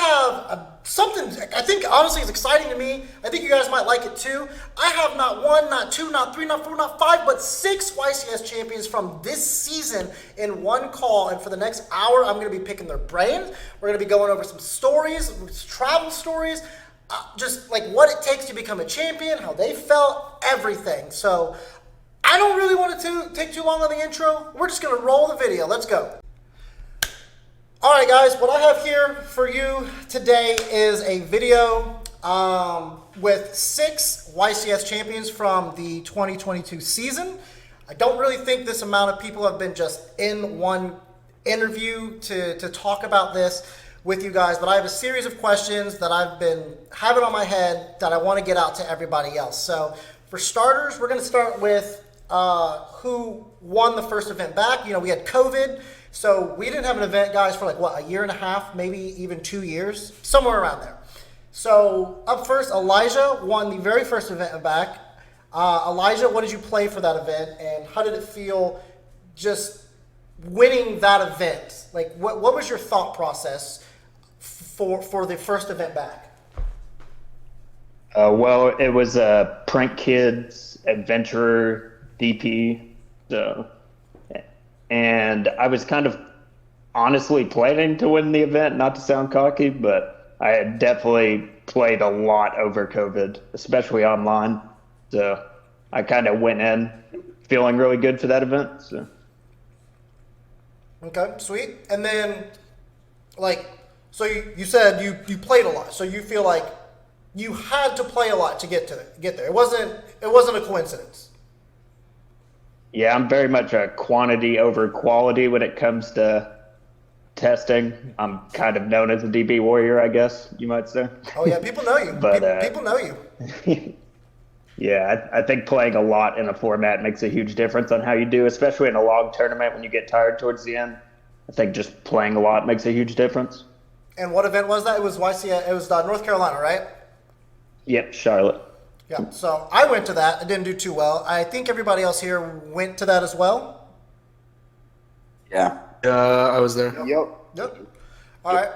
have something I think honestly is exciting to me. I think you guys might like it too. I have not one, not two, not three, not four, not five, but 6 YCS champions from this season in one call. And for the next hour, I'm going to be picking their brains. We're going to be going over some stories, travel stories, just like what it takes to become a champion, how they felt, everything. So I don't really want to take too long on the intro. We're just going to roll the video. Let's go. All right, guys, what I have here for you today is a video with 6 YCS champions from the 2022 season. I don't really think this amount of people have been just in one interview to talk about this with you guys, but I have a series of questions that I've been having on my head that I want to get out to everybody else. So for starters, we're going to start with who won the first event back. You know, we had COVID. So we didn't have an event, guys, for like, what, a year and a half, maybe even 2 years, somewhere around there. So up first, Elijah won the very first event back. Elijah, what did you play for that event, and how did it feel just winning that event? Like, what was your thought process for the first event back? Well, it was a Prank Kids Adventurer DP, so... And I was kind of honestly planning to win the event, not to sound cocky, but I had definitely played a lot over COVID, especially online. So I kind of went in feeling really good for that event. So. Okay, sweet. And then, like, so you said you played a lot. So you feel like you had to play a lot to get there. It wasn't a coincidence. Yeah, I'm very much a quantity over quality when it comes to testing. I'm kind of known as a DB warrior, I guess you might say. Oh yeah, people know you. But people know you. Yeah, I think playing a lot in a format makes a huge difference on how you do, especially in a long tournament when you get tired towards the end. I think just playing a lot makes a huge difference. And what event was that? It was YCS. It was North Carolina, right? Yep, Charlotte. Yeah, so I went to that. I didn't do too well. I think everybody else here went to that as well. Yeah. I was there. Yep. All right.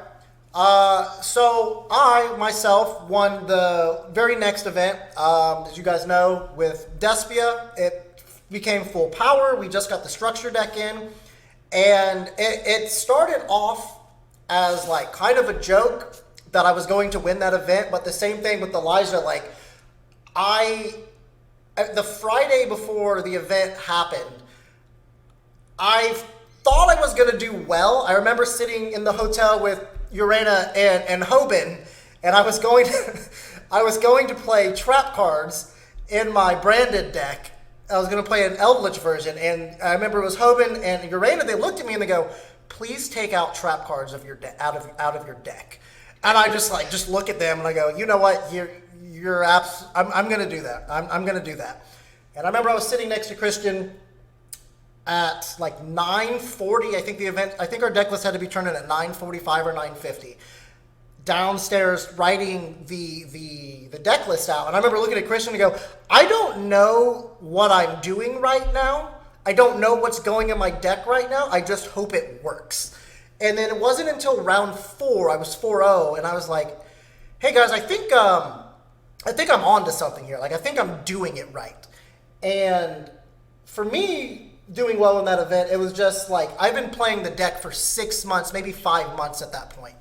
So I, myself, won the very next event. As you guys know, with Despia, it became full power. We just got the structure deck in. And it started off as like kind of a joke that I was going to win that event. But the same thing with Elijah, like, the Friday before the event happened, I thought I was going to do well. I remember sitting in the hotel with Urena and Hoban, and I was going to play trap cards in my branded deck. I was going to play an Eldritch version, and I remember it was Hoban and Urena. They looked at me and they go, "Please take out trap cards of your out of your deck." And I just look at them and I go, "You know what? I'm going to do that. I'm going to do that." And I remember I was sitting next to Christian at like 9:40. I think our deck list had to be turned in at 9:45 or 9:50. Downstairs writing the deck list out. And I remember looking at Christian and go, "I don't know what I'm doing right now. I don't know what's going in my deck right now. I just hope it works." And then it wasn't until round 4, I was 4-0, and I was like, "Hey guys, I think I'm on to something here. Like, I think I'm doing it right." And for me, doing well in that event, it was just like, I've been playing the deck for 6 months, maybe 5 months at that point.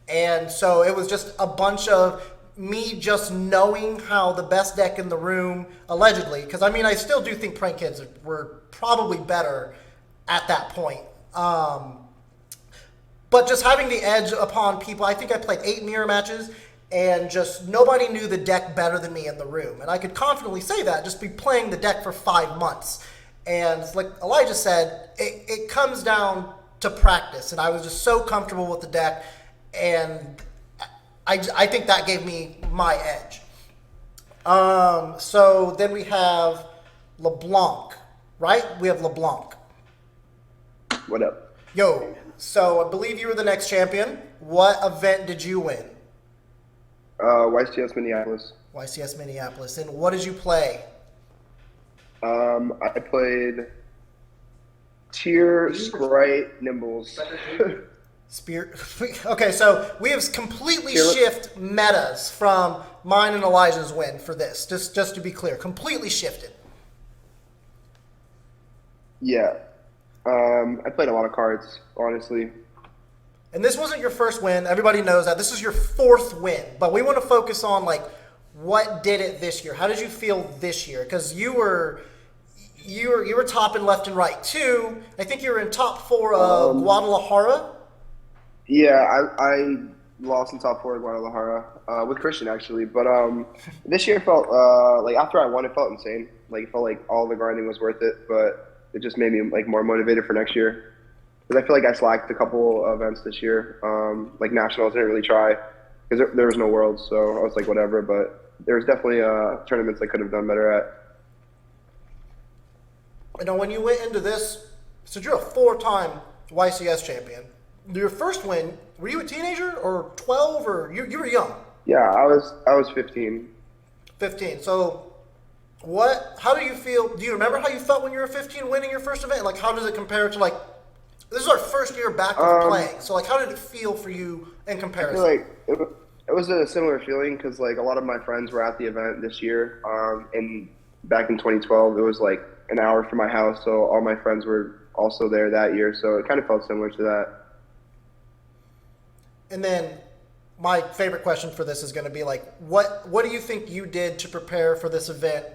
And so it was just a bunch of me just knowing how the best deck in the room, allegedly, because I mean, I still do think Prank Kids were probably better at that point. But just having the edge upon people, I think I played 8 mirror matches, and just nobody knew the deck better than me in the room. And I could confidently say that, just be playing the deck for 5 months. And like Elijah said, it comes down to practice. And I was just so comfortable with the deck, and I think that gave me my edge. So then we have LeBlanc, right? We have LeBlanc. What up? Yo, so I believe you were the next champion. What event did you win? YCS Minneapolis. YCS Minneapolis. And what did you play? I played Tier, Sprite, Nimbles. Spear. Okay, so we have completely Spear- shift metas from mine and Elijah's win for this. Just to be clear, completely shifted. Yeah. I played a lot of cards, honestly. And this wasn't your first win. Everybody knows that. This is your fourth win. But we want to focus on like what did it this year? How did you feel this year? Because you were topping left and right too. I think you were in top 4 of Guadalajara. Yeah, I lost in top 4 at Guadalajara with Christian actually, but this year felt like after I won, it felt insane. Like it felt like all the grinding was worth it, but it just made me like more motivated for next year. Because I feel like I slacked a couple events this year. Like nationals, didn't really try because there was no worlds, so I was like whatever. But there was definitely tournaments I could have done better at. You know, when you went into this, so you're a 4-time YCS champion. Your first win, were you a teenager or 12 or you were young? Yeah, I was 15. 15. So how do you feel? Do you remember how you felt when you were 15 winning your first event? Like how does it compare to like, this is our first year back of playing. So like how did it feel for you in comparison? I feel like it was a similar feeling because like a lot of my friends were at the event this year. And back in 2012, it was like an hour from my house. So all my friends were also there that year. So it kind of felt similar to that. And then my favorite question for this is going to be like, what do you think you did to prepare for this event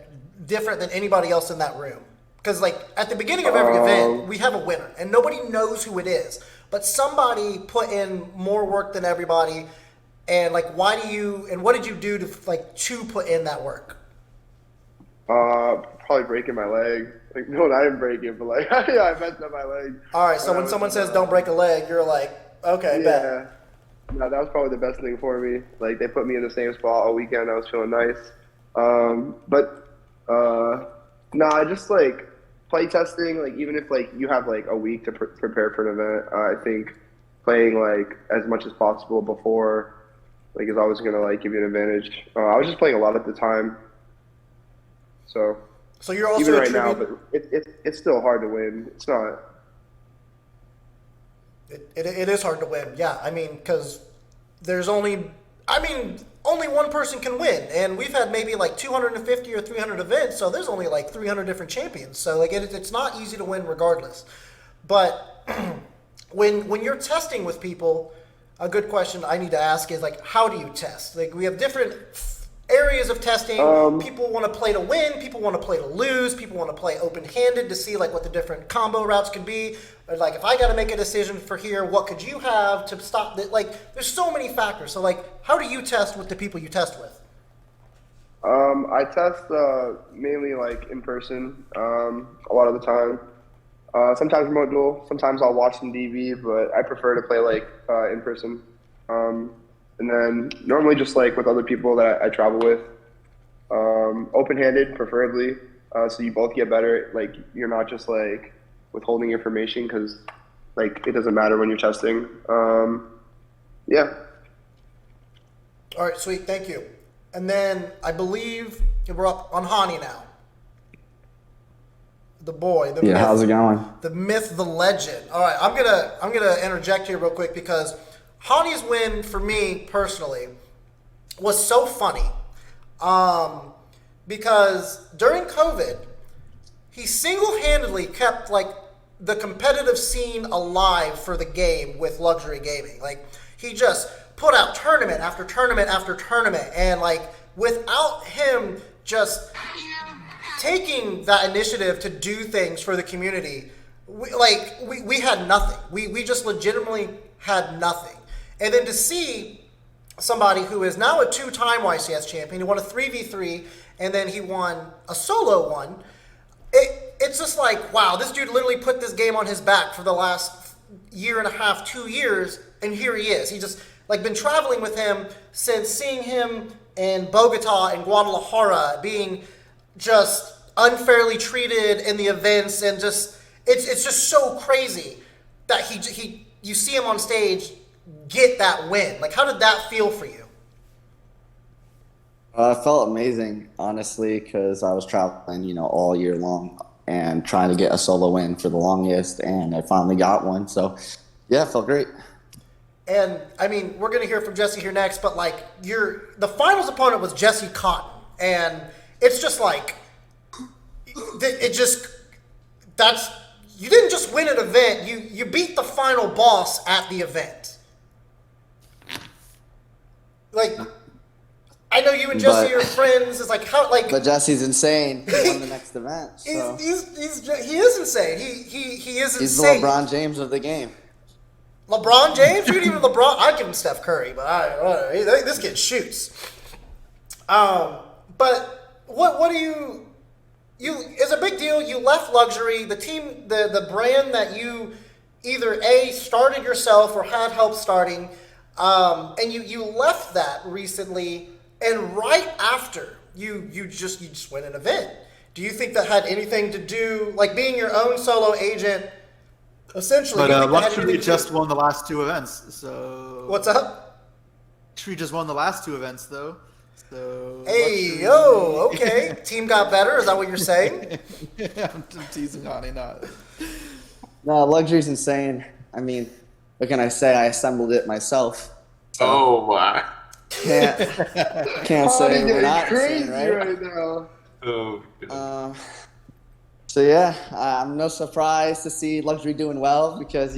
different than anybody else in that room? Because like at the beginning of every event, we have a winner and nobody knows who it is, but somebody put in more work than everybody. And like, what did you do to put in that work? Probably breaking my leg. Like, no, I didn't break it, but like, yeah, I messed up my leg. All right. So when someone says don't break a leg, you're like, okay, bet. Yeah. No, that was probably the best thing for me. Like they put me in the same spot all weekend. I was feeling nice. I just like play testing. Like even if like you have like a week to prepare for an event, I think playing like as much as possible before like is always gonna like give you an advantage. I was just playing a lot at the time, so you're also even right now, but it's still hard to win. It's not. It is hard to win, yeah. I mean, because there's only one person can win, and we've had maybe like 250 or 300 events, so there's only like 300 different champions. So like it's not easy to win regardless. But when you're testing with people, a good question I need to ask is like, how do you test? Like we have different areas of testing. People want to play to win. People want to play to lose. People want to play open-handed to see like what the different combo routes could be. Or like if I got to make a decision for here, what could you have to stop that? Like there's so many factors. So like, how do you test with the people you test with? I test mainly like in person a lot of the time. Sometimes remote duel. Sometimes I'll watch some DV, but I prefer to play like in person. And then normally just like with other people that I travel with, open-handed preferably, so you both get better. Like you're not just like withholding information because like it doesn't matter when you're testing. Yeah. All right, sweet, thank you. And then I believe we're up on Hani now. The boy, the myth, how's it going? The myth, the legend. All right, I'm gonna interject here real quick because Hani's win for me personally was so funny because during COVID, he single-handedly kept like the competitive scene alive for the game with luxury gaming. Like he just put out tournament after tournament after tournament, and like without him just taking that initiative to do things for the community, we had nothing. We just legitimately had nothing. And then to see somebody who is now a 2-time YCS champion, who won a 3v3, and then he won a solo one, it's just like, wow, this dude literally put this game on his back for the last year and a half, 2 years, and here he is. He just like been traveling with him since seeing him in Bogota and Guadalajara, being just unfairly treated in the events, and just it's just so crazy that you see him on stage get that win. Like, how did that feel for you? It felt amazing, honestly, because I was traveling, all year long and trying to get a solo win for the longest, and I finally got one. So, yeah, it felt great. And I mean, we're gonna hear from Jesse here next, but like the finals opponent was Jesse Cotton, and it's just like you didn't just win an event, you beat the final boss at the event. Like, I know you and Jesse are friends. It's like how like. But Jesse's insane. He won the next event. So. He is insane. He is He's insane. the LeBron James of the game. LeBron James? You could even LeBron. I'd give him Steph Curry, but this kid shoots. But what do you? It's a big deal. You left luxury, the team, the brand that you either started yourself or had help starting, and you left that recently, and right after you just win an event. Do you think that had anything to do, like being your own solo agent? Essentially, but luxury just won the last 2 events. So what's up? Luxury just won the last 2 events, though. So hey, yo, okay. Team got better. Is that what you're saying? I'm teasing Honey, not. No, luxury's insane. I mean, what can I say? I assembled it myself. So Oh my. can't say we're not crazy insane, right? now. Oh goodness. So yeah, I'm no surprise to see luxury doing well because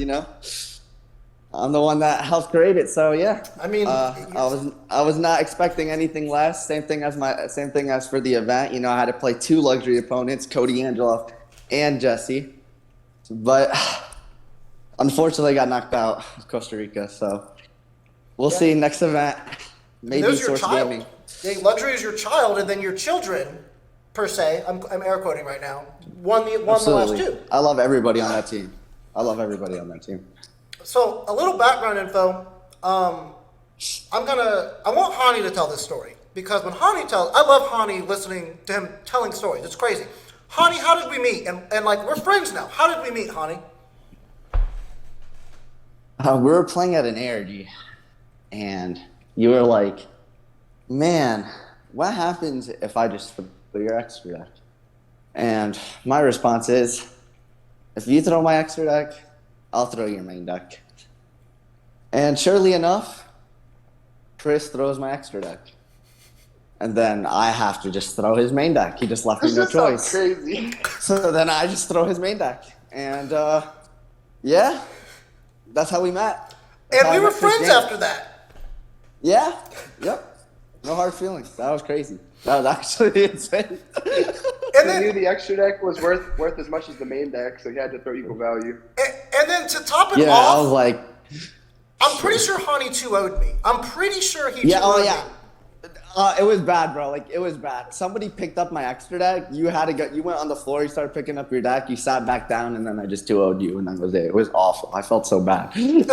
I'm the one that helped create it. So yeah, I mean, I was not expecting anything less. Same thing as for the event. I had to play 2 luxury opponents, Cody Angelo and Jesse, but unfortunately I got knocked out of Costa Rica. So we'll see next event. Maybe there's your Source child. Gaming. Yeah, luxury is your child, and then your children, per se. I'm air quoting right now. Won the last Absolutely. 2. I love everybody on that team. So a little background info. I want Hani to tell this story because when Hani tells, I love Hani listening to him telling stories. It's crazy. Hani, how did we meet? And like we're friends now. How did we meet, Hani? We were playing at an ARG, and you were like, "Man, what happens if I just throw your extra deck?" And my response is, "If you throw my extra deck, I'll throw your main deck." And surely enough, Chris throws my extra deck. And then I have to just throw his main deck. He just left me no This sounds choice. crazy. So then I just throw his main deck. And yeah, that's how we met. That's And how we I were met Chris friends James. after that. Yeah, yep. No hard feelings. That was crazy. That was actually insane. And He knew then, the extra deck was worth as much as the main deck, so he had to throw equal value. and then to top it Yeah, off, I was like, I'm pretty sure Hani 2-0'd me. I'm pretty sure he 2-0'd yeah, oh me. yeah. It was bad, bro. Like, it was bad. Somebody picked up my extra deck. You had to go. You went on the floor. You started picking up your deck. You sat back down, and then I just 2-0'd you, and that was it. It was awful. I felt so bad. It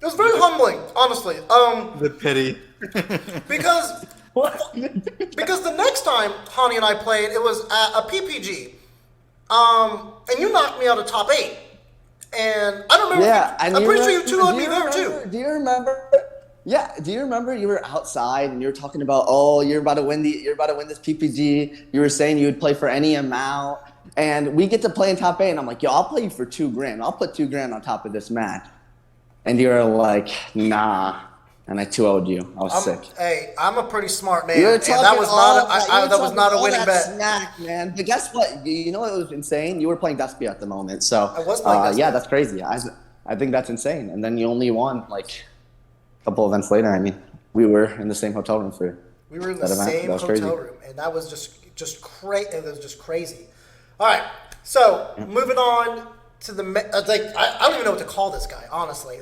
was very humbling, honestly. The pity. Because the next time Hani and I played, it was at a PPG. And you knocked me out of top 8. And I don't remember. Yeah, I'm and pretty sure you 2-0'd me there too. Do you remember? Yeah, do you remember you were outside and you were talking about, oh, you're about to win this PPG. You were saying you would play for any amount, and we get to play in top 8, and I'm like, yo, I'll play you for $2,000. I'll put $2,000 on top of this match. And you were like, nah. And I 2-0'd you. I was sick. Hey, I'm a pretty smart man. You were And talking that was all that was not a winning bet. Snack, man. But guess what? You know what was insane? You were playing Despia at the moment. So I was playing Despia. yeah, that's crazy. I think that's insane. And then you only won like a couple events later. I mean, we were in the same hotel room for We were in that the event. same That was hotel crazy. room, and that was just crazy. It was just crazy. All right, so moving on to the I don't even know what to call this guy, honestly.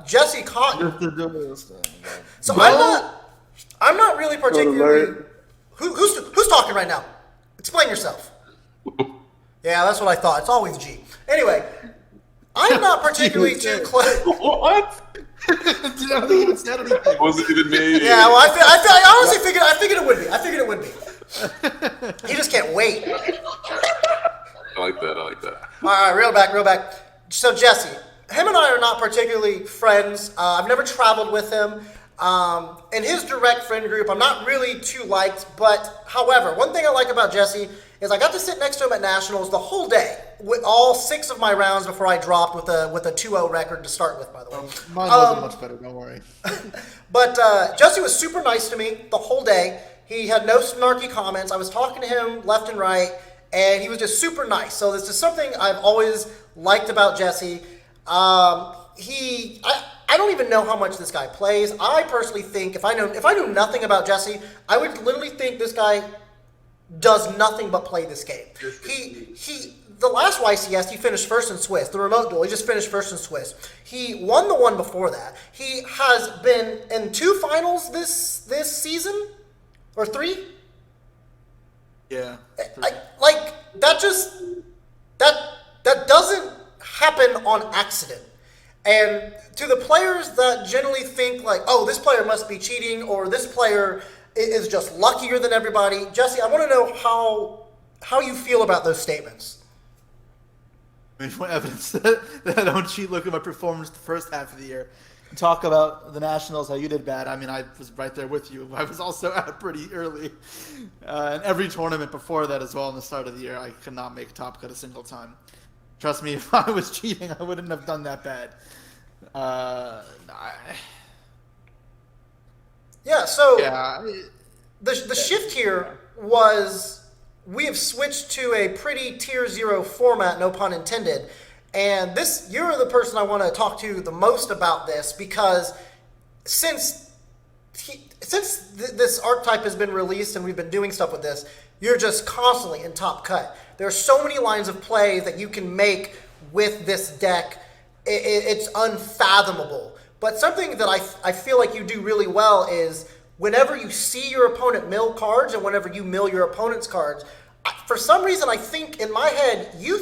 Jesse Cotton. So I'm not really particularly. Who's talking right now? Explain yourself. Yeah, that's what I thought. It's always G. Anyway, I'm not particularly too close. What? It wasn't even me. Yeah, well, I honestly figured it would be. I figured it would be. He just can't wait. I like that. All right, real back. So Jesse, him and I are not particularly friends. I've never traveled with him. In his direct friend group, I'm not really too liked, but however, one thing I like about Jesse is I got to sit next to him at Nationals the whole day, with all 6 of my rounds before I dropped with a 2-0 record to start with, by the way. Mine wasn't much better. Don't worry. But Jesse was super nice to me the whole day. He had no snarky comments. I was talking to him left and right, and he was just super nice. So this is something I've always liked about Jesse. I don't even know how much this guy plays. I personally think if I knew nothing about Jesse, I would literally think this guy does nothing but play this game. The last YCS, he finished first in Swiss. The remote duel, he just finished first in Swiss. He won the one before that. He has been in 2 finals this season, or 3. Yeah. That doesn't happen on accident. And to the players that generally think like, oh, this player must be cheating, or this player is just luckier than everybody, Jesse, I want to know how you feel about those statements. I mean, what evidence that I don't cheat? Look at my performance the first half of the year. Talk about the Nationals, how you did bad. I mean, I was right there with you. I was also out pretty early. And every tournament before that as well in the start of the year, I could not make top cut a single time. Trust me, if I was cheating, I wouldn't have done that bad. The shift here was we have switched to a pretty tier 0 format, no pun intended. And you're the person I want to talk to the most about this, because since this archetype has been released and we've been doing stuff with this, you're just constantly in top cut. There are so many lines of play that you can make with this deck. It's unfathomable. But something that I feel like you do really well is whenever you see your opponent mill cards and whenever you mill your opponent's cards, for some reason I think in my head you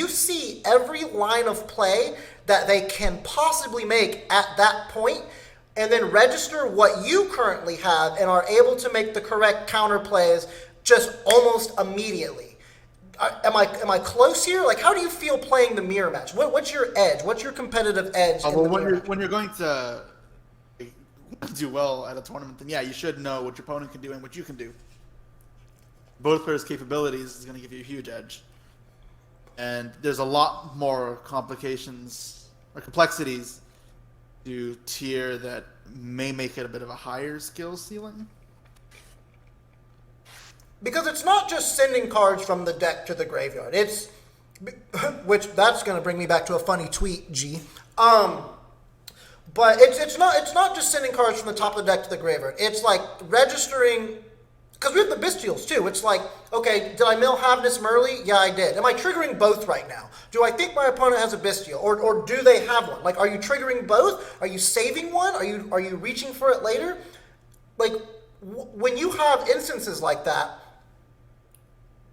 see every line of play that they can possibly make at that point, and then register what you currently have and are able to make the correct counter plays just almost immediately. Am I close here? Like, how do you feel playing the mirror match? What's your edge? What's your competitive edge? When you're going to do well at a tournament, then yeah, you should know what your opponent can do and what you can do. Both players' capabilities is going to give you a huge edge. And there's a lot more complications or complexities to tier that may make it a bit of a higher skill ceiling. Because it's not just sending cards from the deck to the graveyard. Which that's going to bring me back to a funny tweet, G. But it's not just sending cards from the top of the deck to the graveyard. It's like registering, because we have the bestials too. It's like, okay, did I mill Havnus Merly? Yeah, I did. Am I triggering both right now? Do I think my opponent has a bestial, or do they have one? Like, are you triggering both? Are you saving one? Are you reaching for it later? Like, when you have instances like that,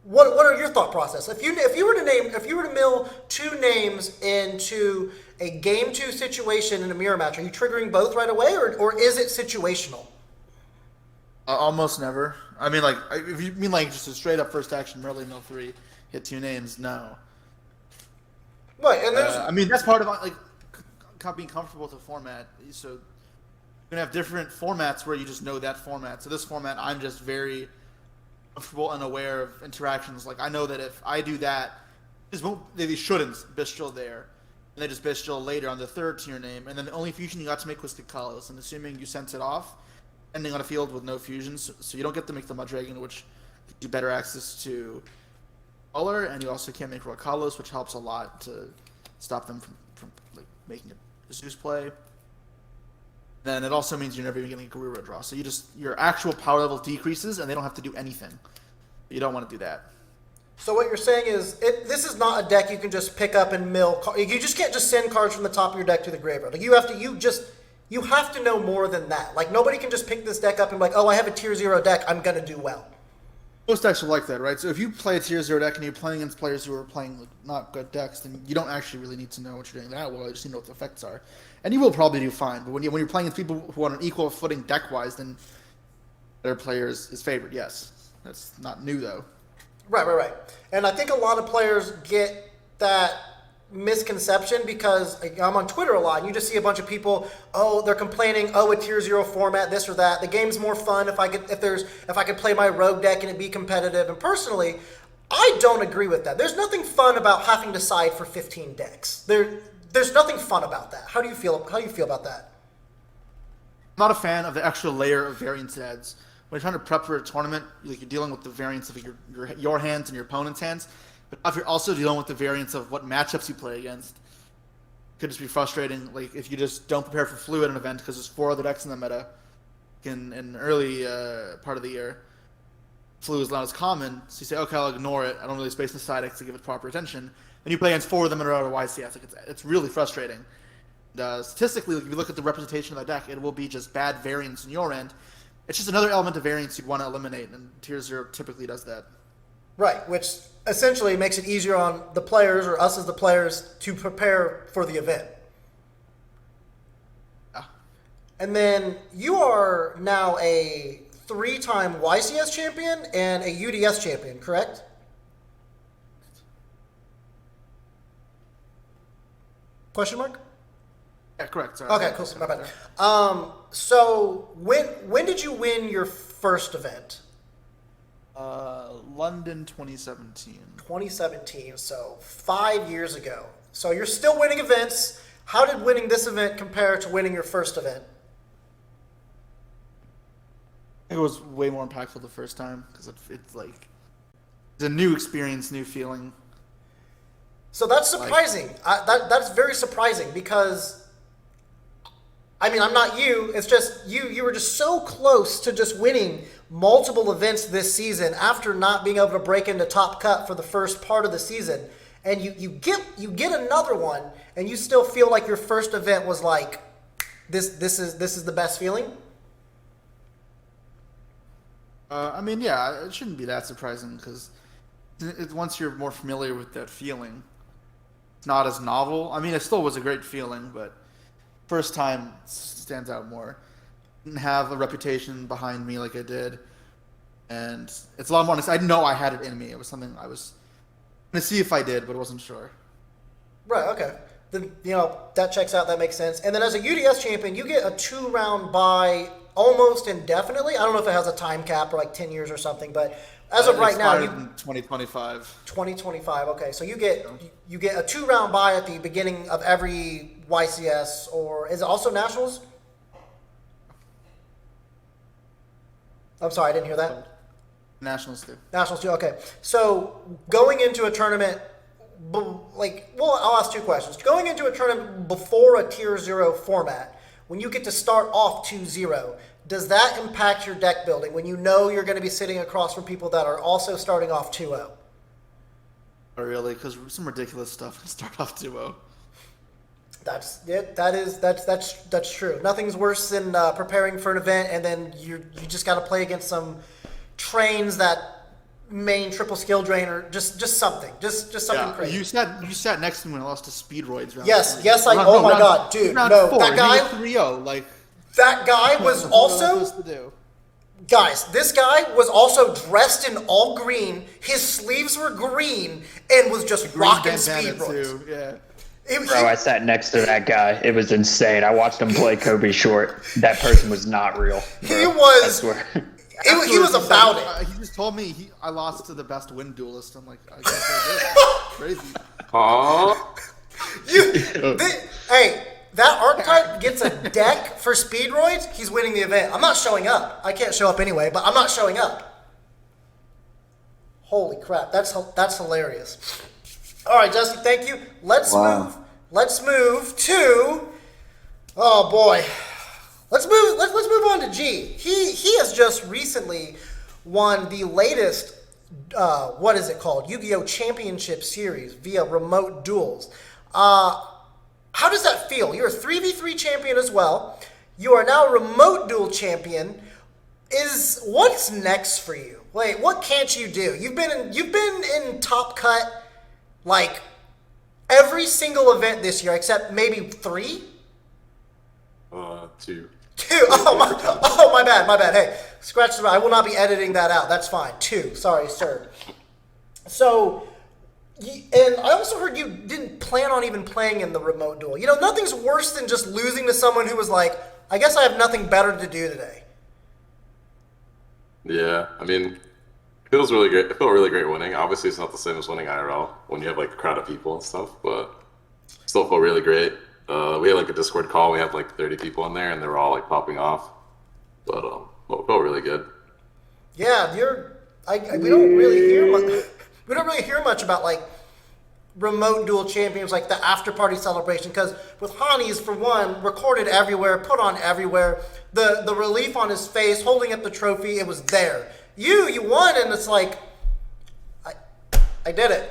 what are your thought process? If you were to mill 2 names into a game 2 situation in a mirror match, are you triggering both right away, or is it situational? Almost never. I mean, like, if you mean like just a straight up first action, Merly mill 3, hit 2 names, no. Right, and there's. I mean, that's part of like being comfortable with the format. So you're gonna have different formats where you just know that format. So this format, I'm just very comfortable and aware of interactions. Like, I know that if I do that, they shouldn't bestial there, and they just bestial later on the 3rd tier name, and then the only fusion you got to make was Kakalos, and assuming you sent it off, ending on a field with no fusions, so you don't get to make the Mudragon, which gives you better access to color, and you also can't make Rakalos, which helps a lot to stop them from like making a Zeus play. Then it also means you're never even getting a Garura draw. So your actual power level decreases, and they don't have to do anything. You don't want to do that. So what you're saying is, this is not a deck you can just pick up and mill. You just can't just send cards from the top of your deck to the graveyard. Like, you have to know more than that. Like, nobody can just pick this deck up and be like, oh, I have a tier 0 deck, I'm gonna do well. Most decks are like that, right? So if you play a tier 0 deck and you're playing against players who are playing like, not good decks, then you don't actually really need to know what you're doing that well. You just need to know what the effects are. And you will probably do fine. But when you're playing against people who are on an equal footing deck-wise, then their player is favored, yes. That's not new, though. Right. And I think a lot of players get that misconception because I'm on Twitter a lot and you just see a bunch of people, oh, they're complaining, oh, a tier 0 format, this or that. The game's more fun if I could play my rogue deck and it be competitive. And personally, I don't agree with that. There's nothing fun about having to side for 15 decks. There's nothing fun about that. How do you feel about that? I'm not a fan of the extra layer of variance it adds. When you're trying to prep for a tournament, like you're dealing with the variance of your hands and your opponent's hands, but if you're also dealing with the variance of what matchups you play against, it could just be frustrating. Like if you just don't prepare for Flu at an event because there's 4 other decks in the meta in an early part of the year. Flu is not as common, so you say, okay, I'll ignore it. I don't really space the side decks to give it proper attention. Then you play against 4 of them in a row at YCS. Like it's really frustrating. Statistically, like if you look at the representation of that deck, it will be just bad variance in your end. It's just another element of variance you'd want to eliminate, and tier 0 typically does that. Right, which essentially makes it easier on the players or us as the players to prepare for the event. Yeah. And then you are now a 3-time YCS champion and a UDS champion, correct? Question mark? Yeah, correct. Sorry. Okay, cool. My bad. So when did you win your first event? London 2017. 2017. So 5 years ago. So you're still winning events. How did winning this event compare to winning your first event? It was way more impactful the first time because it's like it's a new experience, new feeling. So that's surprising. That's very surprising because, I mean, I'm not you. It's just you were just so close to just winning multiple events this season after not being able to break into top cut for the first part of the season. And you get another one and you still feel like your first event was like, this is the best feeling? I mean, yeah, it shouldn't be that surprising because once you're more familiar with that feeling, it's not as novel. I mean, it still was a great feeling, but first time stands out more. Didn't have a reputation behind me like I did, and it's a lot more honest. I know I had it in me. It was something I was going to see if I did, but I wasn't sure. Right, okay. Then, that checks out. That makes sense. And then as a UDS champion, you get a 2-round bye almost indefinitely. I don't know if it has a time cap or like 10 years or something, but as of right now, in 2025. 2025. Okay, so you get a 2-round bye at the beginning of every YCS, or is it also Nationals? I'm sorry, I didn't hear that. Nationals too. Nationals too. Okay, so going into a tournament, I'll ask 2 questions. Going into a tournament before a tier 0 format, when you get to start off 2-0, does that impact your deck building when you know you're going to be sitting across from people that are also starting off 2-0? Not really, because some ridiculous stuff can start off 2-0. That's true. Nothing's worse than preparing for an event and then you just got to play against some trains that main triple skill drain or just something crazy. You sat next to me when I lost to Speedroids. Yes, oh my god, dude, no, 4, that guy 3-0, like that guy was also. Guys, this guy was also dressed in all green. His sleeves were green and was just rocking Speedroids. Yeah. Bro, I sat next to that guy. It was insane. I watched him play Kobe Short. That person was not real. Bro. He was. I swear. He was about it. He just told me I lost to the best wind duelist. I'm like, I guess I did. Crazy. Hey, that archetype gets a deck for Speedroids. He's winning the event. I'm not showing up. I can't show up anyway, but I'm not showing up. Holy crap, that's hilarious. All right, Justin, thank you. Let's move to. Oh boy. Let's move on to G. He has just recently won the latest what is it called? Yu-Gi-Oh! Championship Series via remote duels. How does that feel? You're a 3v3 champion as well. You are now a remote duel champion. What's next for you? Wait, what can't you do? You've been in top cut like every single event this year except maybe 3. 2. 2. Oh my bad. Hey, scratch the. I will not be editing that out. That's fine. 2. Sorry, sir. So And I also heard you didn't plan on even playing in the remote duel. Nothing's worse than just losing to someone who was like, I guess I have nothing better to do today. Yeah, I mean, it feels really great. It felt really great winning. Obviously, it's not the same as winning IRL when you have like a crowd of people and stuff, but still felt really great. We had like a Discord call. We had like 30 people in there, and they were all like popping off. But it felt really good. Yeah, we don't really hear much. We don't really hear much about like remote duel champions, like the after party celebration. Because with Hani's, for one, recorded everywhere, put on everywhere. The relief on his face, holding up the trophy, it was there. You won, and it's like, I did it,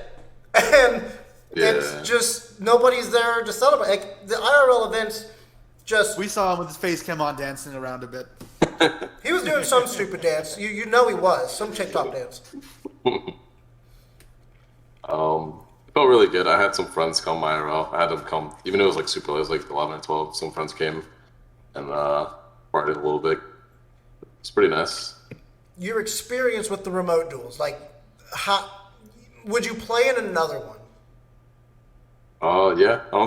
and it's just nobody's there to celebrate. Like the IRL events, We saw him with his face cam on dancing around a bit. he was doing some stupid dance. You know he was some TikTok dance. It felt really good. I had some friends come IRL. I had them come, even though it was like super late, it was like 11 or 12. Some friends came and partied a little bit. It's pretty nice. Your experience with the remote duels, like, how would you play in another one? Yeah. I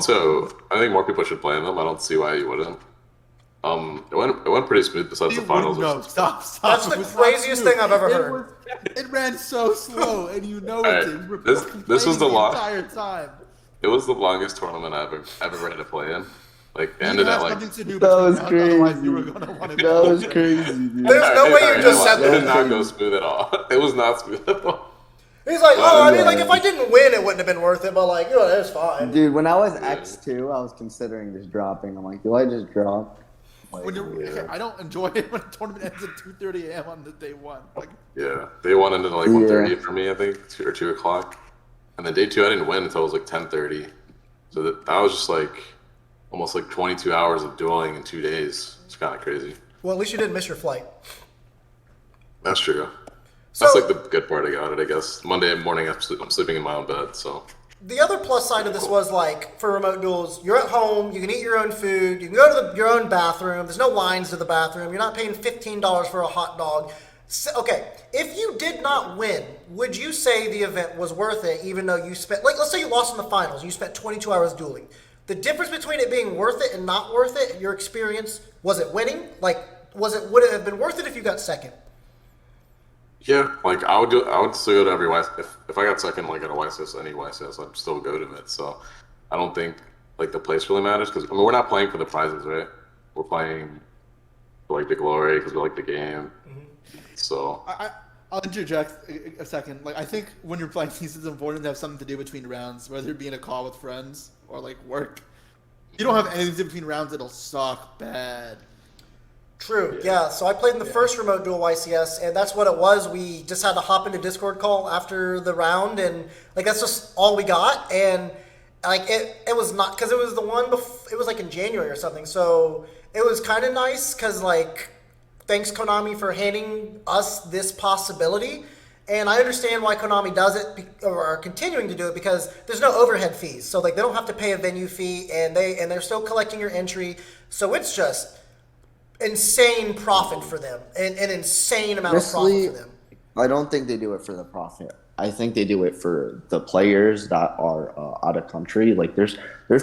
think more people should play in them. I don't see why you wouldn't. It went pretty smooth besides the finals. No, stop. That's the craziest thing I've ever heard. It ran so slow, and it Alright, did. this was the entire time. It was the longest tournament I've ever had to play in. Like, it ended at like. Something to do That between was rounds, crazy. otherwise you were gonna want to That was crazy, dude. There's no way you just said It did that. not go smooth at all. It was not smooth at all. He's like, I mean, like, if I didn't win, it wouldn't have been worth it, but like, it's fine. Dude, when I was X2, I was considering just dropping. I'm like, do I just drop? Like, I don't enjoy it when a tournament ends at 2:30 a.m. on the day one. Like, Yeah, day one ended at like 1:30 for me, I think, 2 o'clock. And then day two, I didn't win until it was like 10:30. So that was just like almost like 22 hours of dueling in 2 days. It's kind of crazy. Well, at least you didn't miss your flight. That's true. So, That's like the good part about it, I guess. Monday morning, I'm sleeping in my own bed, so. the other plus side of this was like, for remote duels, you're at home, you can eat your own food, you can go to your own bathroom, there's no lines to the bathroom, you're not paying $15 for a hot dog. So, okay, if you did not win, would you say the event was worth it, even though you spent, like, let's say you lost in the finals, you spent 22 hours dueling. The difference between it being worth it and not worth it, your experience, was it winning? Like, would it have been worth it if you got second? Yeah, like I would still go to every YCS. If I got second, like at a YCS, any YCS, I'd still go to it. So I don't think like the place really matters because we're not playing for the prizes, right? We're playing for like the glory because we like the game. So I'll interject a second. Like, I think when you're playing these, it's important to have something to do between rounds, whether it be in a call with friends or like work. If you don't have anything to do between rounds, it'll suck bad. True, yeah. So I played in the first remote duel YCS, and that's what it was. We just had to hop into Discord call after the round, and like that's just all we got. And like it was not because it was the one it was like in January or something. So it was kind of nice because like thanks Konami for handing us this possibility. And I understand why Konami does it or are continuing to do it because there's no overhead fees. So like they don't have to pay a venue fee, and they're still collecting your entry. So it's just insane profit for them, an insane amount of profit for them. I don't think they do it for the profit. I think they do it for the players that are out of country. Like there's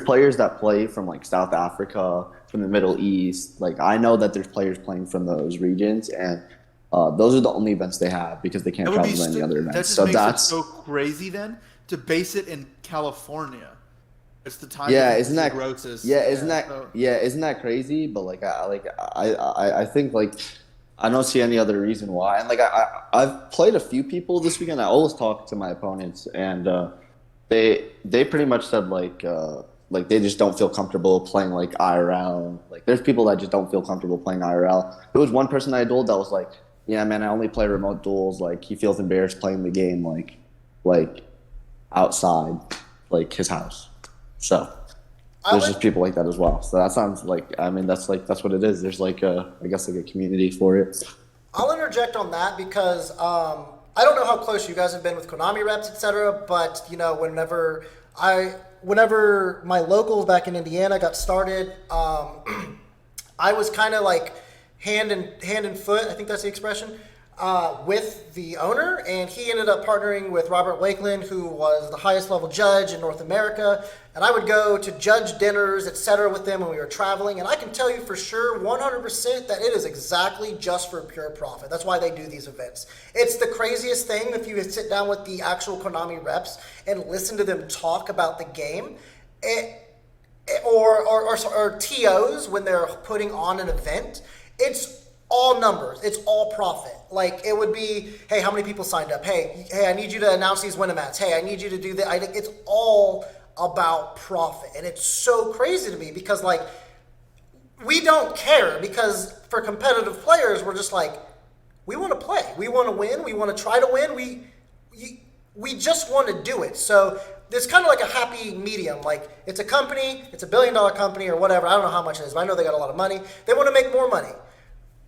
players that play from like South Africa, from the Middle East. Like I know that there's players playing from those regions, and those are the only events they have because they can't travel to any other events. That just makes it so crazy then to base it in California. It's the time. Isn't that grossest. isn't that crazy? But like I think like I don't see any other reason why. And like I've played a few people this weekend. I always talk to my opponents, and they pretty much said like they just don't feel comfortable playing like IRL. Like there's people that just don't feel comfortable playing IRL. There was one person I dueled that was like, yeah man, I only play remote duels. Like he feels embarrassed playing the game like outside like his house. So there's just people like that as well. So that sounds like, I mean, that's what it is. There's like I guess like a community for it. I'll interject on that because I don't know how close you guys have been with Konami reps, etc. But you know, whenever my locals back in Indiana got started, I was kind of like hand and foot. I think that's the expression. with the owner, and he ended up partnering with Robert Wakeland, who was the highest level judge in North America. And I would go to judge dinners, etc., with them when we were traveling. And I can tell you for sure, 100%, that it is exactly just for pure profit. That's why they do these events. It's the craziest thing if you sit down with the actual Konami reps and listen to them talk about the game. Or TOs when they're putting on an event. It's all numbers. It's all profit. Like, it would be, hey, how many people signed up? Hey, I need you to announce these Winamats. Hey, I need you to do that. It's all about profit. And it's so crazy to me because, like, we don't care, because for competitive players, we're just like, we want to play. We want to win. We want to try to win. We just want to do it. So it's kind of like a happy medium. Like, it's a company, it's $1 billion company or whatever. I don't know how much it is, but I know they got a lot of money. They want to make more money.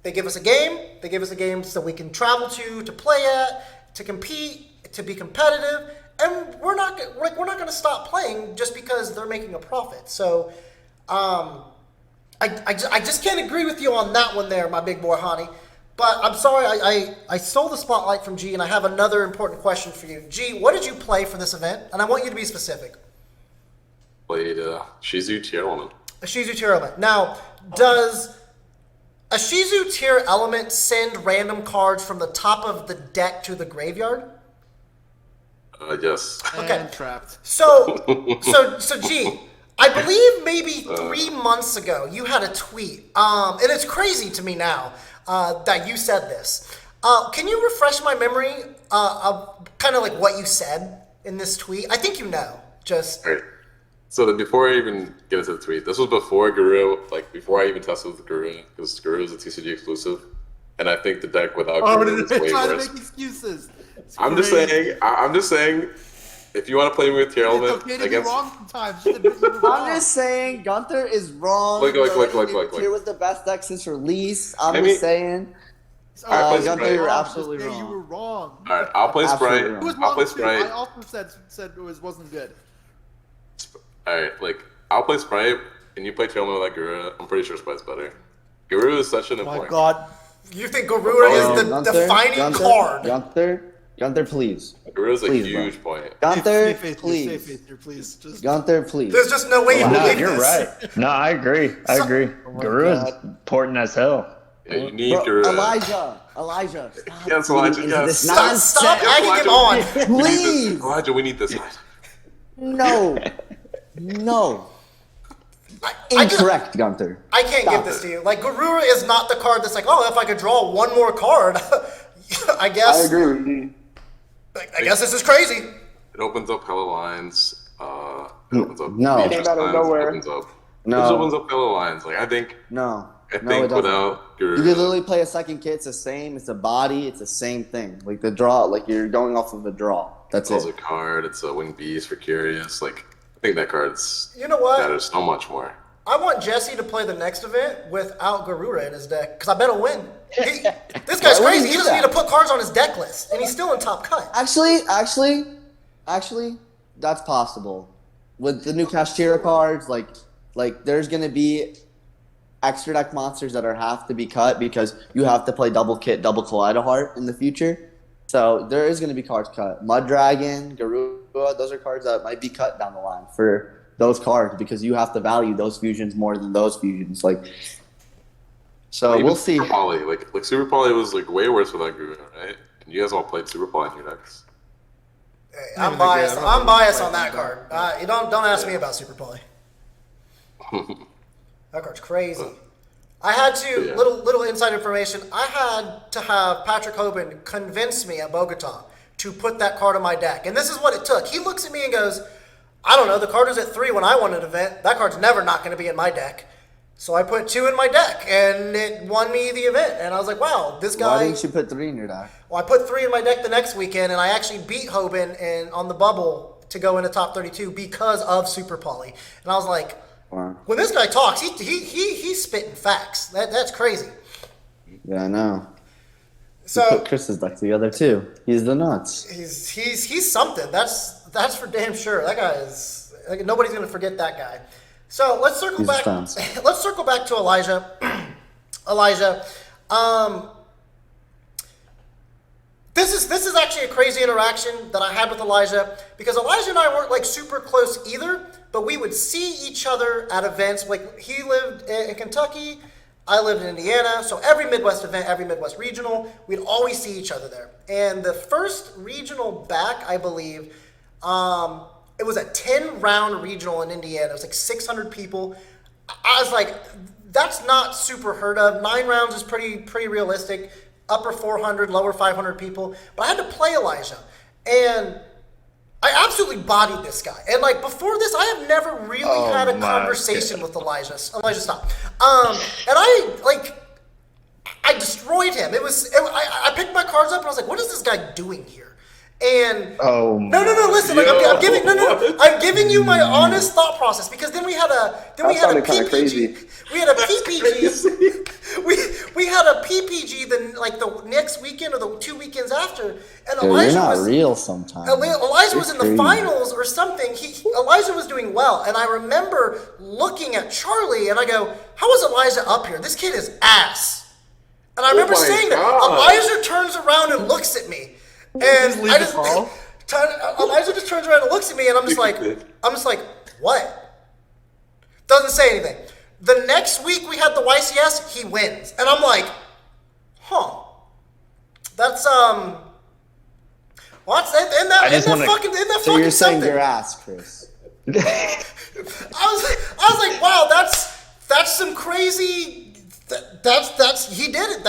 They give us a game. They give us a game so we can travel to play at, to compete, to be competitive, and we're not going to stop playing just because they're making a profit. So, I just can't agree with you on that one there, my big boy Hani. But I'm sorry, I stole the spotlight from G, and I have another important question for you. G, what did you play for this event? And I want you to be specific. Played Shizu tier element. A Shizu tier element. Now, does a Shizu tier element send random cards from the top of the deck to the graveyard? Yes. Okay. And trapped. So G, I believe maybe 3 months ago you had a tweet, and it's crazy to me now that you said this. Can you refresh my memory of kind of like what you said in this tweet? I think you know. Just. Right. So before I even get into the tweet, this was before Guru, like before I even tested with Guru, because Guru is a TCG exclusive, and I think the deck without Guru is way trying to worse. make excuses. It's I'm just saying, if you want to play me with tier element It's okay to be against, wrong sometimes. You were wrong. I'm just saying, Gunther is wrong. Look. Tier was the best deck since release. I'm Maybe- just saying. Alright, Gunther, Sprite. you're absolutely Just say wrong. You were wrong. all right, I'll play Absolutely Sprite. wrong. It was I'll wrong play too. Sprite. I also said it wasn't good. All right, like I'll play Sprite, and you play tier element with that Guru. I'm pretty sure Sprite's better. Guru is such an Oh my important. God. You think Garura is the Gunther, defining card? Gunther, please. Guru is a Please, huge point. Gunther, Save faith, please. save faith here, please. Just Gunther, please. There's just no way you No, believe you're this. right. No, I agree. I agree. my Guru is God. important as hell. Yeah, you need Bro, Guru. Elijah. Stop Yes, getting Elijah, into yes. this Stop nonsense. egging him on. Please. Elijah, we need this. No. I just- Incorrect, Gunther. I can't Stop give this it. to you. Like, Garura is not the card that's like, oh, if I could draw one more card, I guess. I agree with you. I guess this is crazy. It opens up hella lines. It opens up No. features Came out of lines, nowhere. It opens No. up hella lines. Like I think No. it No, it doesn't. without Guru, You can literally play a second kit. It's the same. It's a body. It's the same thing. Like the draw. Like you're going off of a draw. That's it's it. a card. It's a wing beast for curious. Like I think that card's You know what? matters so much more. I want Jesse to play the next event without Garura in his deck, because I bet he'll win. This guy's Why would crazy. he He do doesn't that? need to put cards on his deck list, and he's still in top cut. Actually, that's possible. With the new Kashtira cards, like there's gonna be extra deck monsters that have to be cut because you have to play double kit, double Kaleido Heart in the future. So there is gonna be cards cut. Mud Dragon, Garura, those are cards that might be cut down the line for those cards because you have to value those fusions more than those fusions. Like, so Even we'll see. Super Poly, like Super Poly was like way worse without Guru, right? And you guys all played Super Poly in your decks. Hey, I'm biased. I'm biased on that card. You don't ask me about Super Poly. That card's crazy. I had to Yeah. little inside information. I had to have Patrick Hoban convince me at Bogota to put that card on my deck, and this is what it took. He looks at me and goes, "I don't know. The card was at 3 when I won an event. That card's never not going to be in my deck." So I put 2 in my deck, and it won me the event. And I was like, "Wow, this guy." Why didn't you put 3 in your deck? Well, I put 3 in my deck the next weekend, and I actually beat Hoban on the bubble to go into top 32 because of Super Poly. And I was like, Wow. when this guy talks, he's spitting facts. That's crazy. Yeah, I know. So Put Chris's deck together too. He's the nuts. he's something. That's for damn sure. That guy is like, nobody's gonna forget that guy. So let's circle He's back. fans. Let's circle back to Elijah. Elijah, This is actually a crazy interaction that I had with Elijah, because Elijah and I weren't like super close either, but we would see each other at events. Like he lived in Kentucky, I lived in Indiana, so every Midwest event, every Midwest regional, we'd always see each other there. And the first regional back, I believe, it was a 10-round regional in Indiana. It was like 600 people. I was like, that's not super heard of. 9 rounds is pretty realistic. Upper 400, lower 500 people. But I had to play Elijah. And I absolutely bodied this guy. And like before this, I have never really had a conversation with Elijah. Elijah, stop. And I destroyed him. I picked my cards up and I was like, what is this guy doing here? And no, listen, like I'm giving you my honest thought process, because then we had a PPG. We had a PPG. we had a PPG the next weekend or the 2 weekends after, and Elijah you're not was real sometimes. Elijah was in the finals or something. Elijah was doing well, and I remember looking at Charlie and I go, how is Elijah up here? This kid is ass. And I remember saying that. Elijah turns around and looks at me. And Elijah just turns around and looks at me, and I'm just like, what? Doesn't say anything. The next week we had the YCS, he wins, and I'm like, huh? That's what's that? Isn't that so you're saying something? your ass, Chris? I was like, wow, that's some crazy. That's he did it.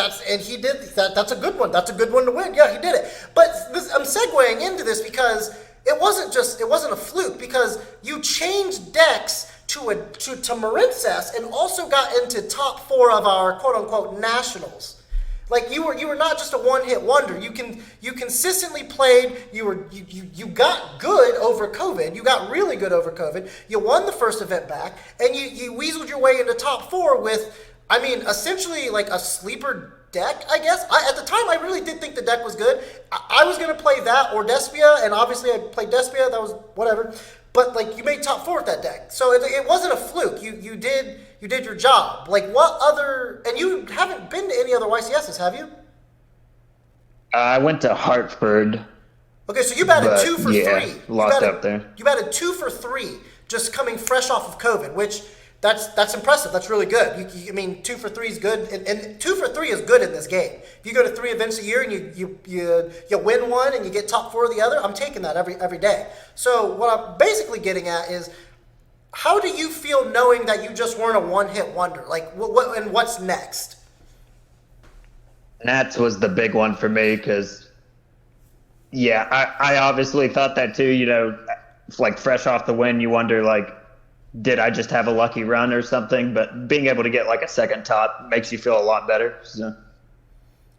That's a good one. That's a good one to win. Yeah, he did it. But I'm segueing into this because it wasn't a fluke, because you changed decks to Marincess and also got into top 4 of our quote unquote nationals. Like you were not just a one-hit wonder. You consistently played. You got good over COVID. You got really good over COVID. You won the first event back, and you weaseled your way into top 4 with, I mean, essentially like a sleeper deck, I guess. At the time, I really did think the deck was good. I was going to play that or Despia, and obviously I played Despia. That was whatever. But like, you made top 4 with that deck, so it wasn't a fluke. You did your job. Like, what other? And you haven't been to any other YCSs, have you? I went to Hartford. Okay, so you batted 2 for 3. Lost out there. You batted 2 for 3, just coming fresh off of COVID, which. That's impressive. That's really good. I mean, 2 for 3 is good, and 2 for 3 is good in this game. If you go to 3 events a year and you win one and you get top 4 of the other, I'm taking that every day. So what I'm basically getting at is, how do you feel knowing that you just weren't a one-hit wonder? Like, and what's next? Nats was the big one for me, because, yeah, I obviously thought that too. You know, like fresh off the win, you wonder like, did I just have a lucky run or something? But being able to get like a second top makes you feel a lot better. So.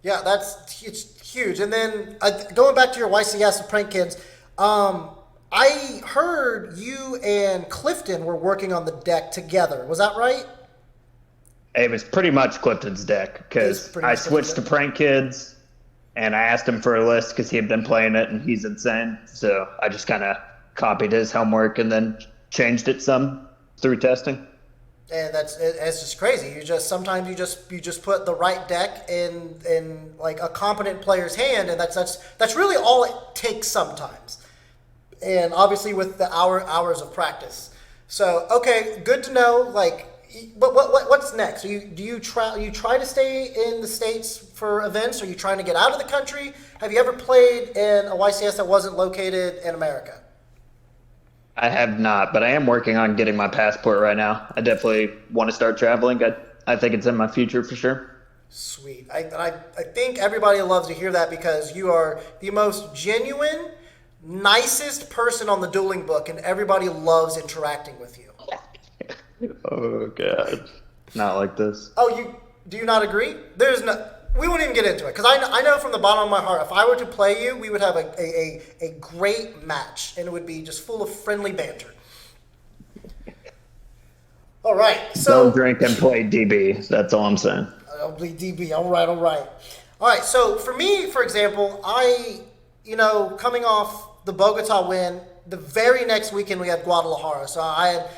Yeah, it's huge. And then going back to your YCS Prank Kids, I heard you and Clifton were working on the deck together. Was that right? It was pretty much Clifton's deck, because I switched to Prank Kids and I asked him for a list because he had been playing it and he's insane. So I just kind of copied his homework and then changed it some through testing. And it's just crazy. Sometimes you just put the right deck in like a competent player's hand, and that's really all it takes sometimes. And obviously with the hours of practice. So okay, good to know. Like, but what's next? Do you try to stay in the States for events? Are you trying to get out of the country? Have you ever played in a YCS that wasn't located in America? I have not, but I am working on getting my passport right now. I definitely want to start traveling. I think it's in my future for sure. Sweet. I think everybody loves to hear that, because you are the most genuine, nicest person on the dueling book, and everybody loves interacting with you. Oh, God. Not like this. Oh, do you not agree? We won't even get into it, because I know from the bottom of my heart, if I were to play you, we would have a great match, and it would be just full of friendly banter. All right, so don't drink and play DB. That's all I'm saying. I'll play DB. All right. All right. So for me, for example, coming off the Bogota win, the very next weekend we had Guadalajara, so I had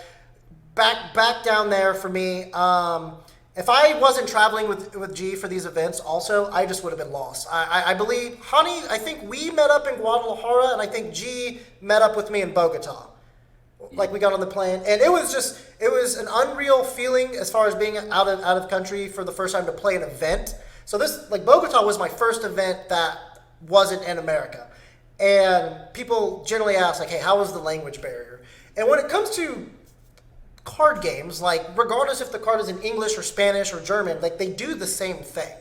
back down there for me. if I wasn't traveling with G for these events also, I just would have been lost. I believe, Honey, I think we met up in Guadalajara, and I think G met up with me in Bogota. Like, we got on the plane, and it was an unreal feeling as far as being out of country for the first time to play an event. So this, like, Bogota was my first event that wasn't in America. And people generally ask, like, hey, how was the language barrier? And when it comes to card games, like, regardless if the card is in English or Spanish or German, like, they do the same thing.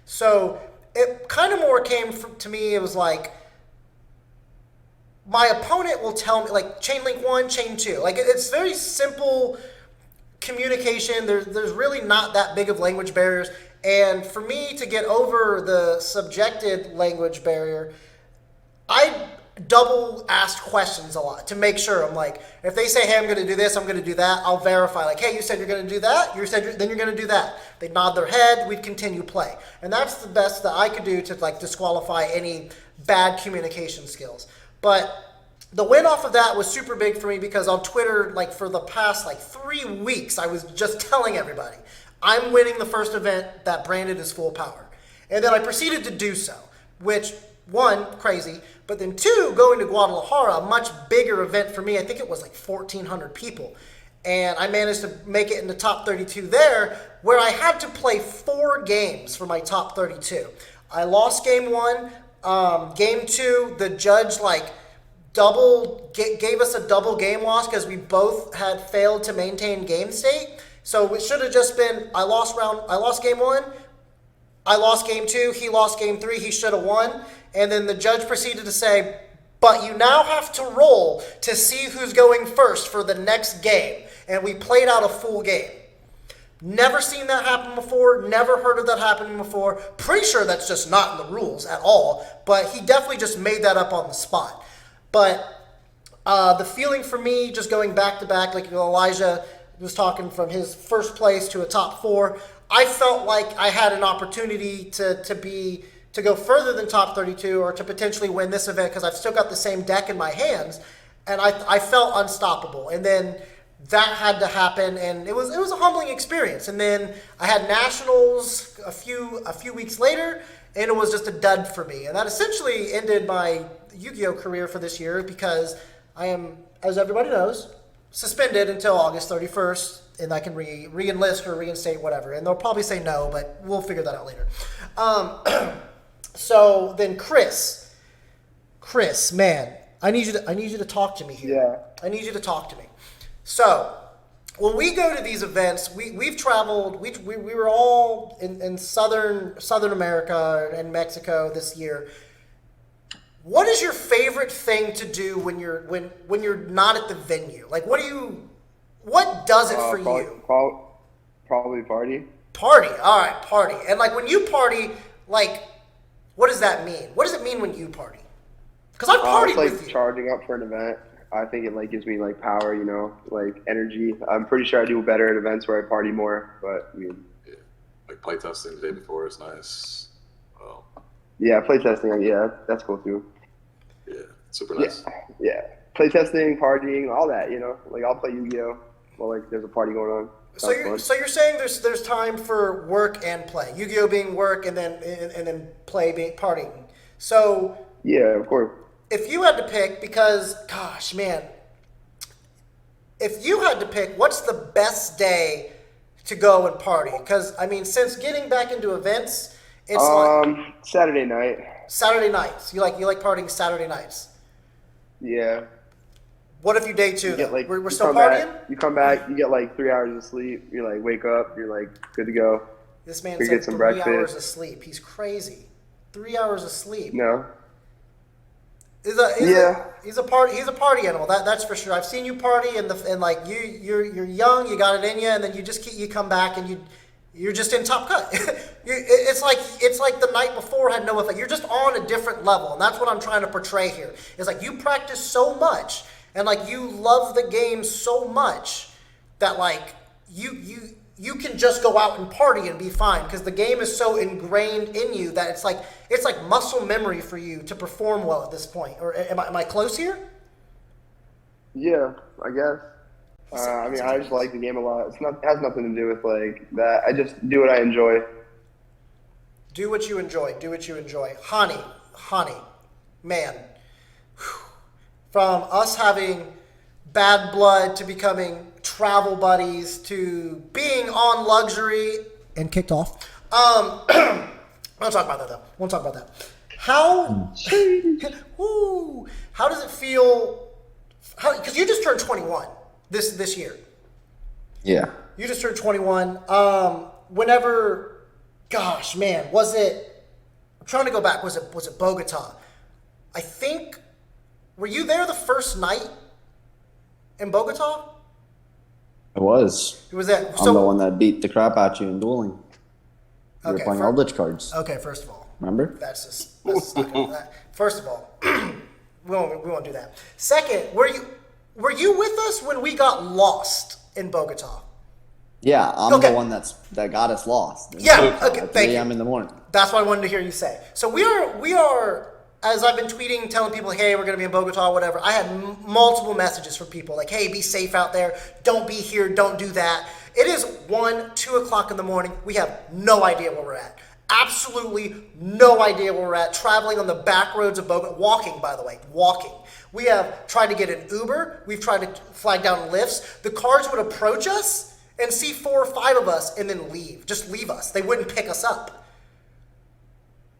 So it kind of more came to me, it was like, my opponent will tell me, like, chain link 1, chain 2. Like, it's very simple communication. There's really not that big of language barriers. And for me to get over the subjected language barrier, I double ask questions a lot to make sure. I'm like, if they say, hey, I'm going to do this, I'm going to do that, I'll verify, like, hey, you said you're going to do that, then you're going to do that. They nod their head, we'd continue play. And that's the best that I could do to, like, disqualify any bad communication skills. But the win off of that was super big for me because on Twitter, like, for the past, like, 3 weeks, I was just telling everybody, I'm winning the first event that branded as full power. And then I proceeded to do so, which, one, crazy, but then two, going to Guadalajara, a much bigger event for me. I think it was like 1,400 people. And I managed to make it in the top 32 there, where I had to play 4 games for my top 32. I lost game 1. Game 2, the judge, like, gave us a double game loss because we both had failed to maintain game state. So it should have just been, I lost game 1, I lost game 2, he lost game 3, he should have won. And then the judge proceeded to say, but you now have to roll to see who's going first for the next game. And we played out a full game. Never seen that happen before, never heard of that happening before. Pretty sure that's just not in the rules at all, but he definitely just made that up on the spot. But the feeling for me, just going back to back, like Elijah was talking from his first place to a top 4, I felt like I had an opportunity to go further than top 32 or to potentially win this event because I've still got the same deck in my hands, and I felt unstoppable. And then that had to happen, and it was a humbling experience. And then I had nationals a few weeks later, and it was just a dud for me. And that essentially ended my Yu-Gi-Oh career for this year because I am, as everybody knows, suspended until August 31st, and I can re-enlist or reinstate, whatever. And they'll probably say no, but we'll figure that out later. So then Chris, man, I need you to talk to me here. Yeah. I need you to talk to me. So when we go to these events, we've traveled. We were all in southern America and Mexico this year. What is your favorite thing to do when you're not at the venue? Like, what does it for you? Probably party. Party. All right, party. And like when you party, like, what does that mean? What does it mean when you party? Because I partied It's like with you. charging up for an event. I think it, like, gives me, like, power, you know, like energy. I'm pretty sure I do better at events where I party more, but I mean, Yeah. Like playtesting the day before is nice. Well, yeah, playtesting, yeah, that's cool too. yeah, super nice. Yeah, playtesting, partying, all that, you know. Like, I'll play Yu-Gi-Oh! While, like, there's a party going on. So Sounds you're saying there's time for work and play. Yu-Gi-Oh being work and then play being partying. So fun. Yeah, of course. if you had to pick, because gosh, man, if you had to pick, what's the best day to go and party? Because I mean, since getting back into events, it's like Saturday night. Saturday nights. You like partying Saturday nights. Yeah. What if you day 2? You get, like, We're you still come partying. you come back, you get like 3 hours of sleep. You like wake up, you're like good to go. This man You said get some 3 hours breakfast. of sleep. He's crazy. 3 hours of sleep. No. He's Yeah. a party animal. That's for sure. I've seen you party and like you're young, you got it in you, and then you come back and you're just in top cut. It's like the night before had no effect. You're just on a different level, and that's what I'm trying to portray here. It's like you practice so much, and like you love the game so much that like you can just go out and party and be fine because the game is so ingrained in you that it's like muscle memory for you to perform well at this point. Or am I close here? Yeah, I guess. I mean, I just like the game a lot. It has nothing to do with like that. I just do what I enjoy. Do what you enjoy. Do what you enjoy. Honey, man. Whew. From us having bad blood to becoming travel buddies to being on luxury and kicked off. Won't talk about that though. Won't talk about that. How? Woo, how does it feel? Because you just turned 21 this year. Yeah. You just turned 21. Whenever, gosh, man, was it? I'm trying to go back. Was it Bogota? I think. Were you there the first night in Bogota? It was. It was that. I'm the one that beat the crap out you in dueling. We were Okay, playing Eldritch cards. Okay, first of all, Remember? that's not good. First of all, we won't do that. Second, were you with us when we got lost in Bogota? Yeah, I'm Okay. the one that got us lost. Yeah, okay, At thank 3 you. a.m. in the morning. That's what I wanted to hear you say. So we are. As I've been tweeting, telling people, hey, we're going to be in Bogota, whatever, I had multiple messages from people like, hey, be safe out there. Don't be here. Don't do that. It is 1, 2 o'clock in the morning. We have no idea where we're at. Absolutely no idea where we're at. Traveling on the back roads of Bogota. Walking, by the way. Walking. We have tried to get an Uber. We've tried to flag down lifts. The cars would approach us and see 4 or 5 of us and then leave. Just leave us. They wouldn't pick us up.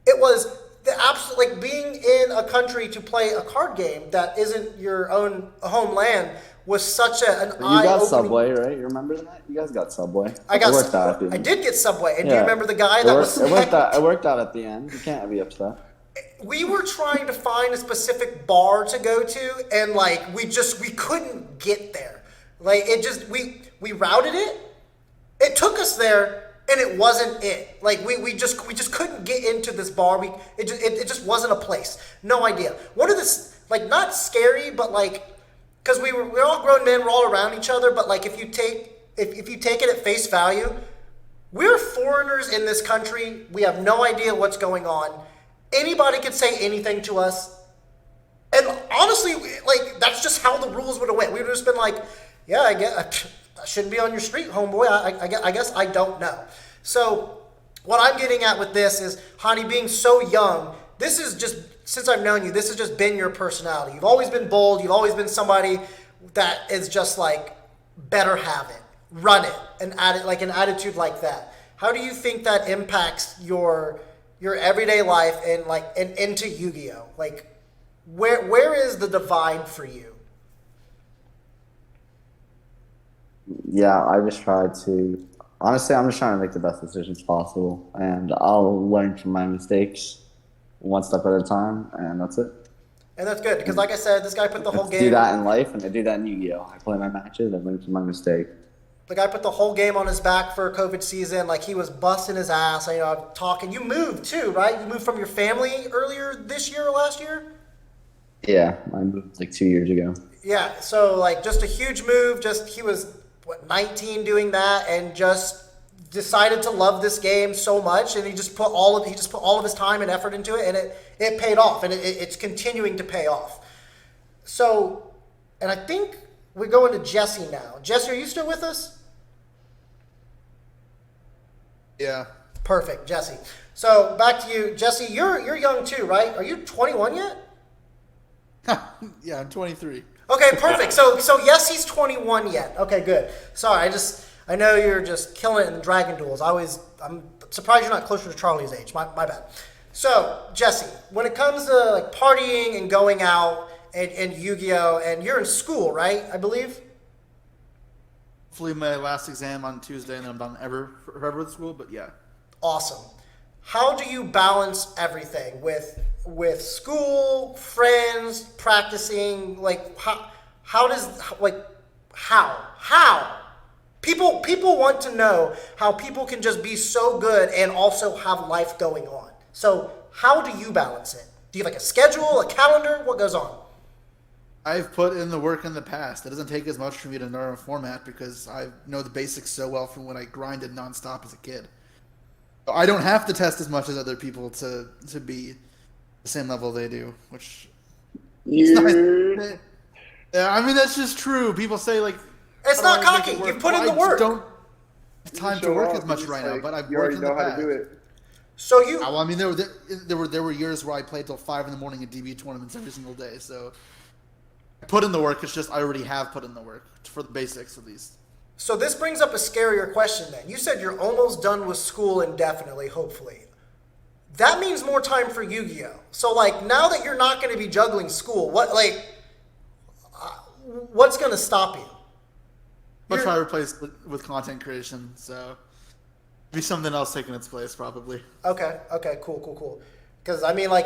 It was the absolute, like, being in a country to play a card game that isn't your own homeland was such an You eye-opening. got Subway, right? You remember that? You guys got Subway. I got. It worked out at the I end. did get Subway, and do you Yeah. remember the guy that was? It worked out at the end. You can't be upset. We were trying to find a specific bar to go to, and like we couldn't get there. Like it just we routed it. It took us there. And it wasn't it. Like we just couldn't get into this bar. It just wasn't a place. No idea. One of this, like, not scary, but like, because we're all grown men, we're all around each other. But like if you take it at face value, we're foreigners in this country. We have no idea what's going on. Anybody could say anything to us. And honestly, like, that's just how the rules would have went. We would have just been like, yeah, I guess I shouldn't be on your street, homeboy. I guess I don't know. So what I'm getting at with this is, Hani, being so young, this is just, since I've known you, this has just been your personality. You've always been bold. You've always been somebody that is just like, better have it, run it, and add it, like an attitude like that. How do you think that impacts your everyday life and into Yu-Gi-Oh? Like, where is the divide for you? Yeah, I just try to. Honestly, I'm just trying to make the best decisions possible, and I'll learn from my mistakes one step at a time, and that's it. And that's good, because like I said, this guy put the whole I game. do that in life, and I do that in Yu-Gi-Oh. I play my matches, I learn from my mistake. The guy put the whole game on his back for COVID season. Like, he was busting his ass. You know, I'm talking. You moved too, right? You moved from your family earlier this year or last year? Yeah, I moved like 2 years ago. Yeah. So, like, just a huge move. Just, he was, 19 doing that, and just decided to love this game so much, and he just put all of his time and effort into it, and it paid off, and it's continuing to pay off. So, and I think we're going to Jesse now. Jesse, are you still with us? Yeah. Perfect, Jesse. So back to you, Jesse. You're young too, right? Are you 21 yet? Yeah, I'm 23. Okay, perfect. So yes, he's 21 yet. Okay, good. Sorry, I know you're just killing it in Dragon Duels. I'm surprised you're not closer to Charlie's age. My bad. So Jesse, when it comes to like partying and going out and Yu-Gi-Oh, and you're in school, right? I believe. Hopefully my last exam on Tuesday, and then I'm done forever with school. But yeah. Awesome. How do you balance everything with school, friends, practicing? Like how people want to know how people can just be so good and also have life going on. So how do you balance it? Do you have like a schedule, a calendar? What goes on? I've put in the work in the past. It doesn't take as much for me to learn a format because I know the basics so well from when I grinded nonstop as a kid. I don't have to test as much as other people to be the same level they do, which is nice. Yeah, I mean, that's just true. People say, like, It's How not do I make cocky. it work? You've put in Well, the work. I don't have time to Show work up, as much it's right now, like, but I've you worked already in the know how past. to do it. So you. Well, I mean, there were years where I played till 5 in the morning at DB tournaments every single day. So I put in the work. It's just I already have put in the work for the basics at least. So this brings up a scarier question then. You said you're almost done with school indefinitely, hopefully. That means more time for Yu-Gi-Oh! So like now that you're not going to be juggling school, what's going to stop you? But You're- try to replace it with content creation. So be something else taking its place probably. Okay, cool. Because I mean, like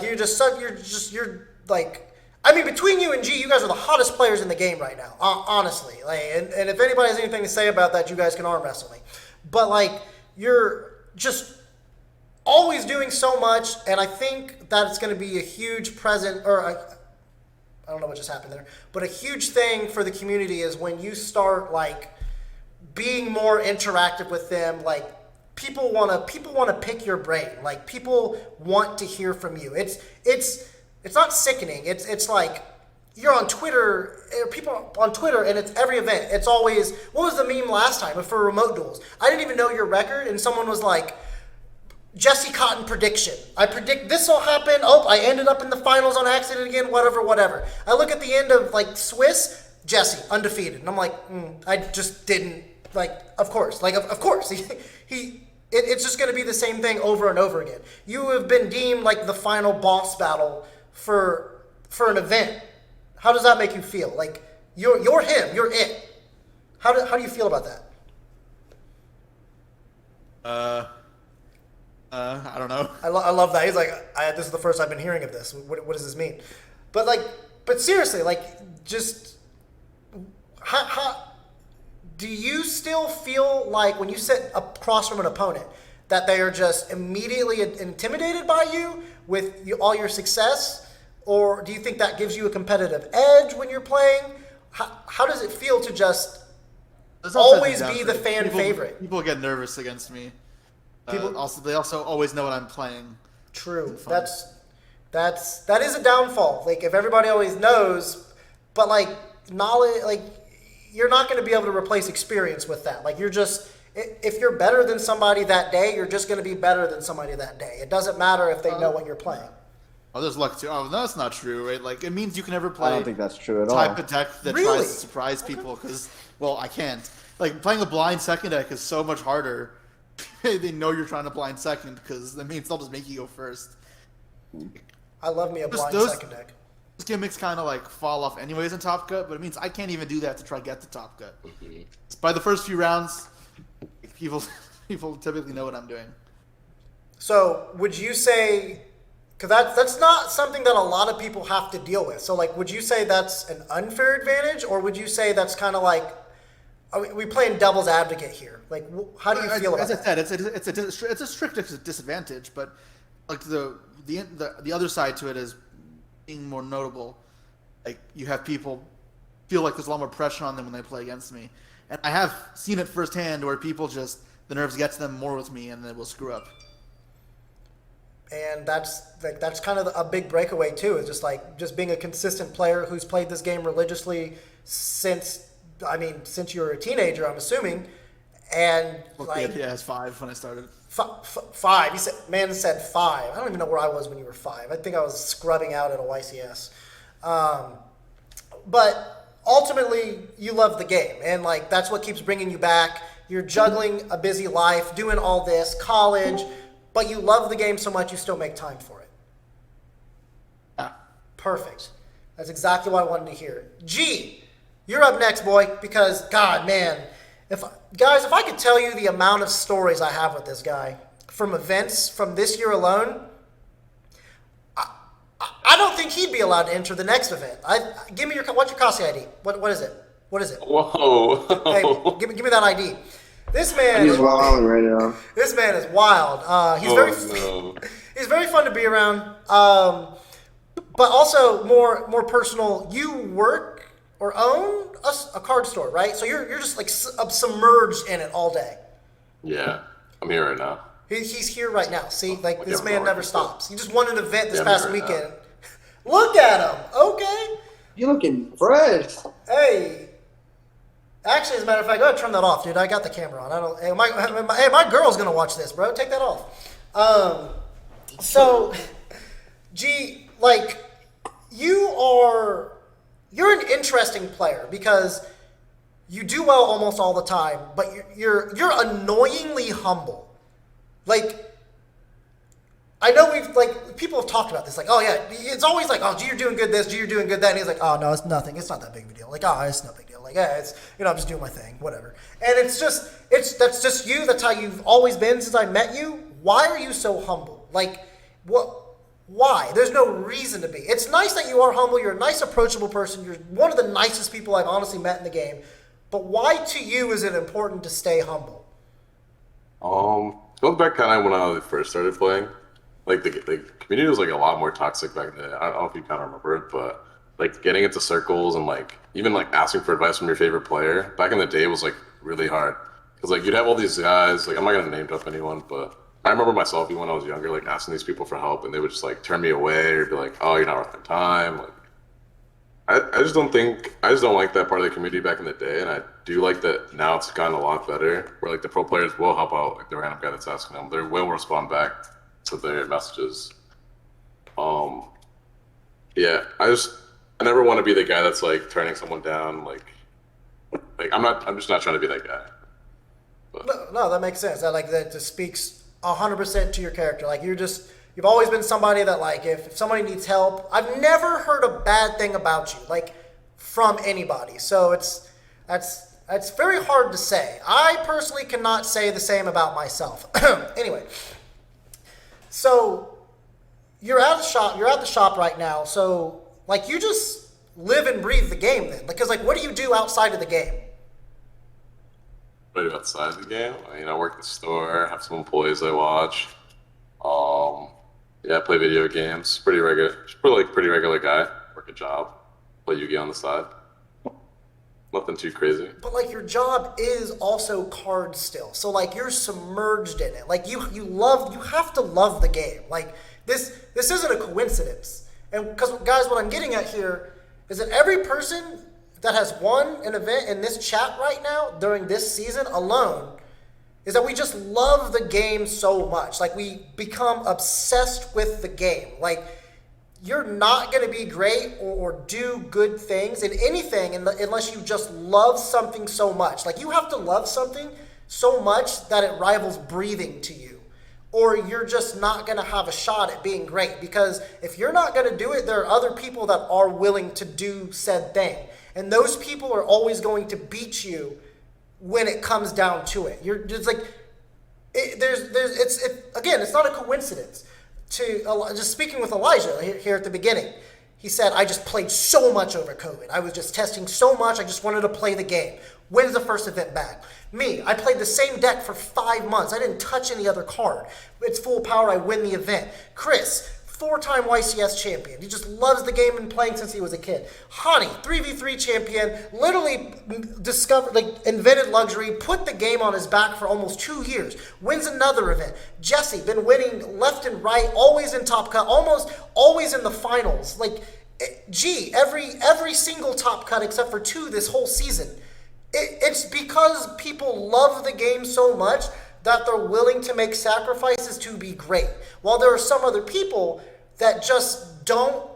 I mean, between you and G, you guys are the hottest players in the game right now, honestly. Like, and if anybody has anything to say about that, you guys can arm wrestle me. But like, you're just always doing so much, and I think that it's going to be a huge present, I don't know what just happened there, but a huge thing for the community is when you start like being more interactive with them. Like people want to pick your brain. Like people want to hear from you. It's not sickening. It's like you're on Twitter, people on Twitter, and it's every event. It's always, what was the meme last time for remote duels? I didn't even know your record, and someone was like, Jesse Cotton prediction. I predict this will happen. Oh, I ended up in the finals on accident again, whatever. I look at the end of like Swiss, Jesse, undefeated. And I'm like, I just didn't, like, of course. It's just going to be the same thing over and over again. You have been deemed like the final boss battle for an event. How does that make you feel? Like, you're him, you're it. How do you feel about that? I don't know. I love that. He's like, this is the first I've been hearing of this. What does this mean? But seriously, like, just how do you still feel like when you sit across from an opponent that they are just immediately intimidated by you with all your success, or do you think that gives you a competitive edge when you're playing? How does it feel to just always be the fan favorite? People get nervous against me. They also always know what I'm playing. True. That is a downfall. Like if everybody always knows, but like knowledge, like you're not going to be able to replace experience with that. Like if you're better than somebody that day, you're just going to be better than somebody that day. It doesn't matter if they know what you're playing. Oh, there's luck too. Oh, no, that's not true, right? Like it means you can never play. I don't think that's true at all. Type of deck that Really? tries to surprise people because, well, I can't. Like playing a blind second deck is so much harder. They know you're trying to blind second because that means they'll just make you go first. I love me a blind those- second deck. Those gimmicks kind of like fall off anyways in Top Cut, but it means I can't even do that to try to get the Top Cut. By the first few rounds, people typically know what I'm doing. So would you say, because that's not something that a lot of people have to deal with. So like, would you say that's an unfair advantage, or would you say that's kind of like, are we playing devil's advocate here? Like, how do you feel about As that? I said, it's a strict disadvantage, but like the other side to it is being more notable. Like you have people feel like there's a lot more pressure on them when they play against me, and I have seen it firsthand where people just the nerves get to them more with me and they will screw up. And that's kind of a big breakaway too. Is just being a consistent player who's played this game religiously since you were a teenager, I'm assuming. And like, Yeah, I was 5 when I started. 5. He said 5. I don't even know where I was when you were 5. I think I was scrubbing out at a YCS. But ultimately, you love the game, and like that's what keeps bringing you back. You're juggling a busy life, doing all this, college, but you love the game so much you still make time for it. Yeah. Perfect. That's exactly what I wanted to hear. G, you're up next, boy, because God, man, if I could tell you the amount of stories I have with this guy from events from this year alone, I don't think he'd be allowed to enter the next event. What's your Kasi ID? What is it? What is it? Whoa. Hey, give me that ID. This man, He's wilding right now. this man is wild. No. He's very fun to be around. But also more personal. You work or own a card store, right? So you're just like submerged in it all day. Yeah, I'm here right now. He's here right now. See, like this Yeah, man I'm never already- stops. He just won an event this Yeah, I'm past here right weekend. Look at him. Okay. You looking fresh? Hey. Actually, as a matter of fact, go ahead and turn that off, dude. I got the camera on. I don't. Hey, my girl's gonna watch this, bro. Take that off. So, G, like, you're an interesting player because you do well almost all the time, but you're annoyingly humble. Like, I know people have talked about this, like, oh yeah, it's always like, oh, G, you're doing good this, G, you're doing good that, and he's like, oh no, it's nothing, it's not that big of a deal. Like, oh, it's no big deal. Like, yeah, it's, I'm just doing my thing, whatever. And that's just you. That's how you've always been since I met you. Why are you so humble? Like, what? Why? There's no reason to be. It's nice that you are humble. You're a nice, approachable person. You're one of the nicest people I've honestly met in the game. But why to you is it important to stay humble? Going back kind of when I first started playing, like the community was like a lot more toxic back then. I don't know if you kind of remember it, but like getting into circles and like even like asking for advice from your favorite player back in the day was like really hard because like you'd have all these guys. Like I'm not gonna name drop anyone, but I remember myself even when I was younger, like asking these people for help, and they would just like turn me away or be like, "Oh, you're not worth my time." Like I just don't like that part of the community back in the day, and I do like that now it's gotten a lot better where like the pro players will help out like the random guy that's asking them. They will respond back to their messages. Yeah, I never want to be the guy that's like turning someone down. Like I'm just not trying to be that guy. But. No, that makes sense. That just speaks 100% to your character. Like you've always been somebody that like if somebody needs help, I've never heard a bad thing about you, like from anybody. So that's very hard to say. I personally cannot say the same about myself. Anyway, so you're at the shop right now. So like you just live and breathe the game then, because like what do you do outside of the game? What do I do outside of the game? I work in the store, have some employees I watch. Yeah, play video games. Pretty regular guy. Work a job. Play Yu-Gi-Oh on the side. Nothing too crazy. But like your job is also cards still. So like you're submerged in it. Like you have to love the game. Like this isn't a coincidence. And because guys, what I'm getting at here is that every person that has won an event in this chat right now during this season alone is that we just love the game so much. Like we become obsessed with the game. Like you're not going to be great or do good things in anything unless you just love something so much. Like you have to love something so much that it rivals breathing to you. Or you're just not going to have a shot at being great. Because if you're not going to do it, there are other people that are willing to do said thing. And those people are always going to beat you when it comes down to it. You're just like, it's not a coincidence. Just speaking with Elijah here at the beginning, he said, I just played so much over COVID. I was just testing so much. I just wanted to play the game. When's the first event back? Me, I played the same deck for 5 months. I didn't touch any other card. It's full power. I win the event. Chris, 4-time YCS champion. He just loves the game and playing since he was a kid. Hani, 3v3 champion, literally invented luxury, put the game on his back for almost 2 years, wins another event. Jesse, been winning left and right, always in top cut, almost always in the finals. Like, every single top cut except for 2 this whole season. It's because people love the game so much that they're willing to make sacrifices to be great. While there are some other people that just don't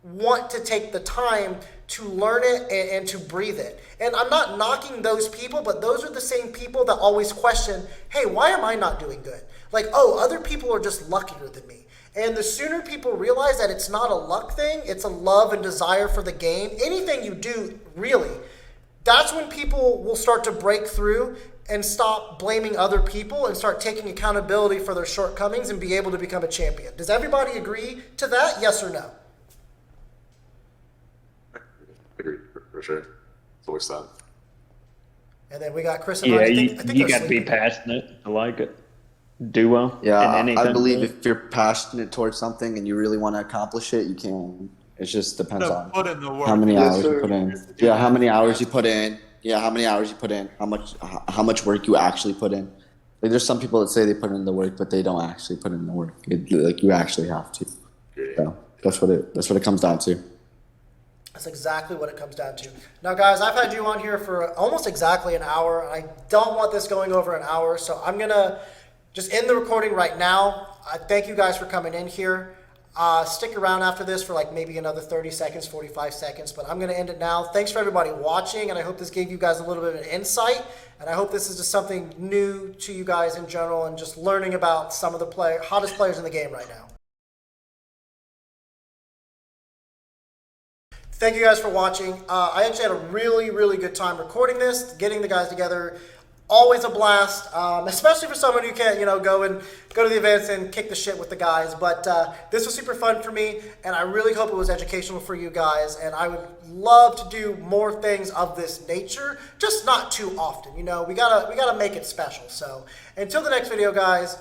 want to take the time to learn it and to breathe it. And I'm not knocking those people, but those are the same people that always question, hey, why am I not doing good? Like, oh, other people are just luckier than me. And the sooner people realize that it's not a luck thing, it's a love and desire for the game, anything you do, really, that's when people will start to break through and stop blaming other people and start taking accountability for their shortcomings and be able to become a champion. Does everybody agree to that? Yes or no? I agree, for sure. It's always sad. And then we got Chris and Yeah, I you they're got to be sleeping. passionate. I like it. Do well. Yeah, in anything. I believe if you're passionate towards something and you really want to accomplish it, you can. It just depends on Put in the work. how many Yes, hours sir. you put in. Yeah, how many hours you put in. Yeah, how many hours you put in. How much work you actually put in. Like there's some people that say they put in the work, but they don't actually put in the work. Like you actually have to. So that's what it comes down to. That's exactly what it comes down to. Now, guys, I've had you on here for almost exactly an hour. I don't want this going over an hour, so I'm going to just end the recording right now. I thank you guys for coming in here. Stick around after this for like maybe another 30 seconds, 45 seconds, but I'm going to end it now. Thanks for everybody watching, and I hope this gave you guys a little bit of an insight, and I hope this is just something new to you guys in general and just learning about some of the hottest players in the game right now. Thank you guys for watching. I actually had a really, really good time recording this, getting the guys together. Always a blast, especially for someone who can't, go to the events and kick the shit with the guys. But this was super fun for me, and I really hope it was educational for you guys. And I would love to do more things of this nature, just not too often. We gotta make it special. So until the next video, guys.